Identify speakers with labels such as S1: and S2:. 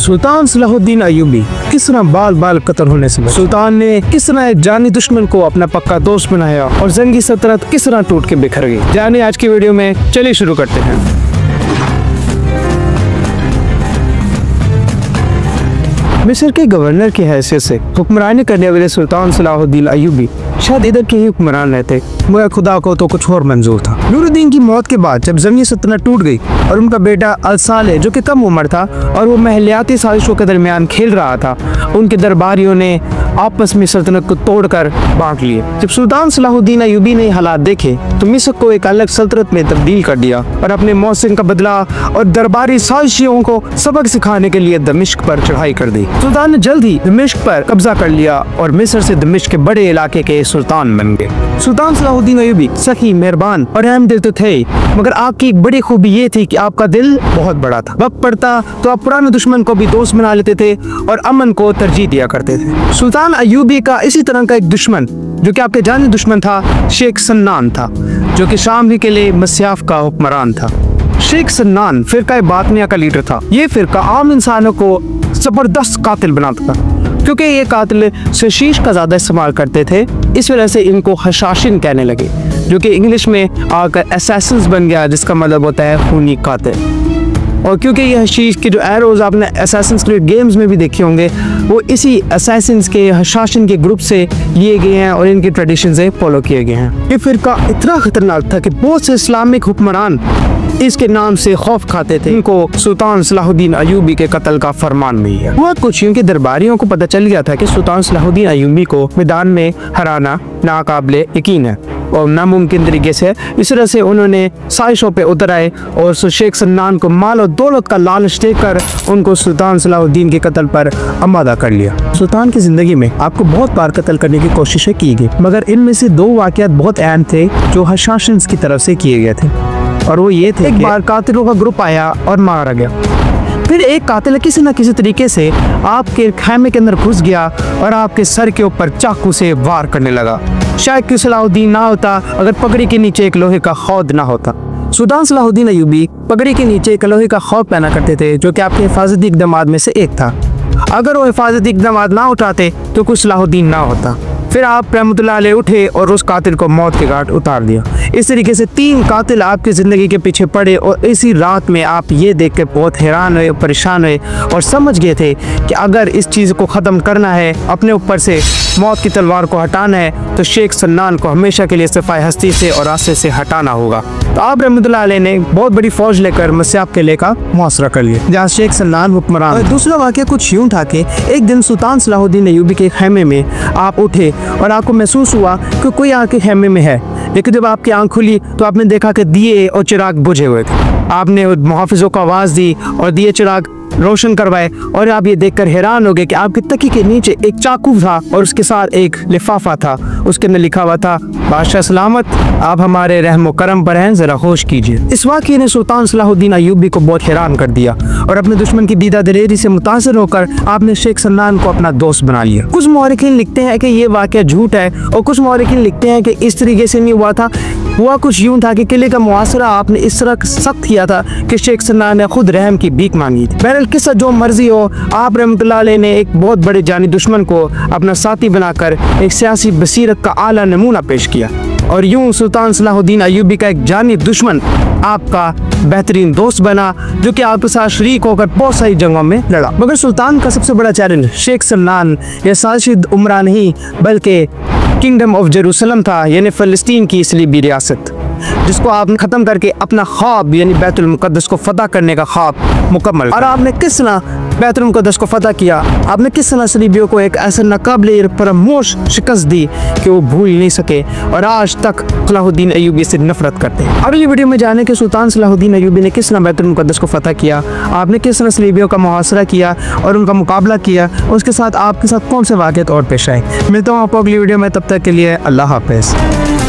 S1: सुल्तान Salahuddin Ayyubi किस तरह बाल बाल कत्ल होने से बचा। सुल्तान ने किस तरह एक जानी दुश्मन को अपना पक्का दोस्त बनाया और जंगी सल्तनत किस तरह टूट के बिखर गई, जाने आज की वीडियो में। चलिए शुरू करते हैं। मिस्र के गवर्नर की हैसियत से हुक्मरानी करने वाले सुल्तान सलाहुद्दीन अय्यूबी शायद इधर के ही हुक्मरान रहते, मगर खुदा को तो कुछ और मंजूर था। नूरुद्दीन की मौत के बाद जब जंगी सल्तनत टूट गई और उनका बेटा अल-सालेह जो कि कम उम्र था और वो महलियाती साजिशों के दरमियान खेल रहा था, उनके दरबारियों ने आपस में सल्तनत को तोड़कर बांट लिए। जब सुल्तान सलाहुद्दीन अय्यूबी ने हालात देखे तो मिस्र को एक अलग सल्तनत में तब्दील कर दिया और अपने मौसिन का बदला और दरबारी साजिशियों को सबक सिखाने के लिए दमिश्क पर चढ़ाई कर दी। सुल्तान ने जल्द ही दमिश्क पर कब्जा कर लिया और मिस्र से दमिश्क के बड़े इलाके के सुल्तान बन गए। सुल्तान सलाहुद्दीन अय्यूबी सखी, मेहरबान और रहम दिल तो थे, मगर आपकी एक बड़ी खूबी ये थी कि आपका दिल बहुत बड़ा था। वक्त पड़ता तो आप पुराने दुश्मन को भी दोस्त बना लेते थे और अमन को तरजीह दिया करते थे। सुल्तान अय्यूबी का इसी तरह का एक दुश्मन जो कि आपके जानी दुश्मन था, शेख सन्नान था, जो कि शाम के लिए मस्याफ का हुक्मरान था। शेख सन्नान फिरका बातनिया का लीडर था। ये फिरका आम इंसानों को जबरदस्त कातिल बनाता था, क्योंकि ये कातिल शशीश का ज्यादा इस्तेमाल करते थे। इस वजह से इनको हशाशिन कहने लगे, जो कि इंग्लिश में आकर असैसिन्स बन गया, जिसका मतलब होता है खूनी कातिल। और क्योंकि ये हशीश के जो एरोज आपने असैसिन्स क्रीड गेम्स में भी देखे होंगे, वो इसी असैसिन्स के हशाशिन के ग्रुप से लिए गए हैं और इनके ट्रेडिशन से फॉलो किए गए हैं। ये फिरका इतना खतरनाक था कि बहुत से इस्लामिक हुक्मरान इसके नाम से खौफ खाते थे। इनको सुल्तान सलाहुद्दीन अय्यूबी के कत्ल का फरमान मिल गया। हुआ कुछ यूं कि दरबारियों को पता चल गया था कि सुल्तान सलाहुद्दीन अय्यूबी को मैदान में हराना नाकाबिले यकीन है और नामुमकिन तरीके से। इस तरह से उन्होंने साजिशों पे उतर आए और शेख सन्नान को माल और दौलत का लालच देकर उनको सुल्तान सलाहुद्दीन के कत्ल पर आमादा कर लिया। सुल्तान की जिंदगी में आपको बहुत बार कत्ल करने की कोशिशें की गई, मगर इनमें से दो वाकयात बहुत अहम थे जो हशाशिन्स की तरफ से किए गए थे, और वो ये थे, एक बार कातिलों का ग्रुप आया और मारा गया। फिर एक कातिल किसी न किसी तरीके से आपके खैमे के अंदर घुस गया और आपके सर के ऊपर चाकू से वार करने लगा। शायद कि सलाहुद्दीन ना होता अगर पगड़ी के नीचे एक लोहे का खौद ना होता। सुल्तान सलाहुद्दीन अय्यूबी पगड़ी के नीचे एक लोहे का खौद पहना करते थे, जो कि आपके हिफाजती इक़दामात में से एक था। अगर वो हिफाजती इक़दामात ना उठाते तो कुछ सलाहुद्दीन ना होता। फिर आप रहमतुल्लाह अलैह उठे और उस कातिल को मौत के घाट उतार दिया। इस तरीके से 3 कातिल आपकी ज़िंदगी के पीछे पड़े और इसी रात में आप ये देख के बहुत हैरान हुए, परेशान हुए और समझ गए थे कि अगर इस चीज़ को ख़त्म करना है, अपने ऊपर से मौत की तलवार को हटाना है, तो शेख सन्नान को हमेशा के लिए सफ़ाई हस्ती से और रास्ते से हटाना होगा। तो आप रहमतुल्लाह अलैह ने बहुत बड़ी फौज लेकर मस्याफ किले का मुहासरा कर लिया, जहाँ शेख सन्नान हुक्मरान। दूसरा वाक़या कुछ यूँ था कि एक दिन सुल्तान सलाहुद्दीन अय्यूबी के खैमे में आप उठे और आपको महसूस हुआ कि कोई आपके खैमे में है, लेकिन जब आपकी आंख खुली तो आपने देखा कि दिए और चिराग बुझे हुए थे। आपने मुहाफिजों को आवाज़ दी और दिए चिराग रोशन करवाए और आप ये देखकर हैरान हो गए कि आपके तकी के नीचे एक चाकू था और उसके साथ एक लिफाफा था। उसके अंदर लिखा हुआ था, बादशाह सलामत, आप हमारे रहम करम पर हैं, जरा होश कीजिए। इस वाक़ये ने सुल्तान सलाहुद्दीन अय्यूबी को बहुत हैरान कर दिया और अपने दुश्मन की दीदा दलेरी से मुतासर होकर आपने शेख सन्नान को अपना दोस्त बना लिया। कुछ मौरिखीन लिखते हैं कि ये वाक़या झूठ है और कुछ मौरिखीन लिखते हैं कि इस तरीके से नहीं हुआ था। हुआ कुछ यूं था कि किले का मुआसरा आपने इस तरह सख्त किया था कि शेख सन्नान ने खुद रहम की भीख मांगी थी। बहरहाल किस्सा जो मर्जी हो, आप रहमतुल्लाह अलैह ने एक बहुत बड़े जानी दुश्मन को अपना साथी बनाकर एक सियासी बसीरत का आला नमूना पेश किया और यूं सुल्तान सलाहुद्दीन अय्यूबी का एक जानी दुश्मन आपका बेहतरीन दोस्त बना, जो कि आपके साथ शरीक होकर बहुत सारी जंगों में लड़ा। मगर सुल्तान का सबसे बड़ा चैलेंज शेख सन्नान या साजिद उमरा नहीं, बल्कि किंगडम ऑफ जेरूसलम था, यानी फ़लस्तीन की इस्लामी रियासत, जिसको आपने ख़त्म करके अपना ख्वाब यानी बैतुल मुक़द्दस को फ़तह करने का ख्वाब मुकम्मल। और आपने किस तरह बैतुल मुक़द्दस को फ़तह किया, आपने किस तरह सलीबियों को एक ऐसा नाकाबिले फरामोश शिकस्त दी कि वो भूल नहीं सके और आज तक सलाहुद्दीन अय्यूबी से नफरत करते हैं। अगली वीडियो में जाने के सुल्तान सलाहुद्दीन अय्यूबी ने किस तरह बैतुल मुक़द्दस को फ़तह किया, आपने किस तरह सलीबियों का मुहासरा किया और उनका मुकाबला किया, उसके साथ आपके साथ कौन से वाक़यात और पेश आए। मिलता हूँ आपको अगली वीडियो में, तब तक के लिए अल्लाह हाफ़िज़।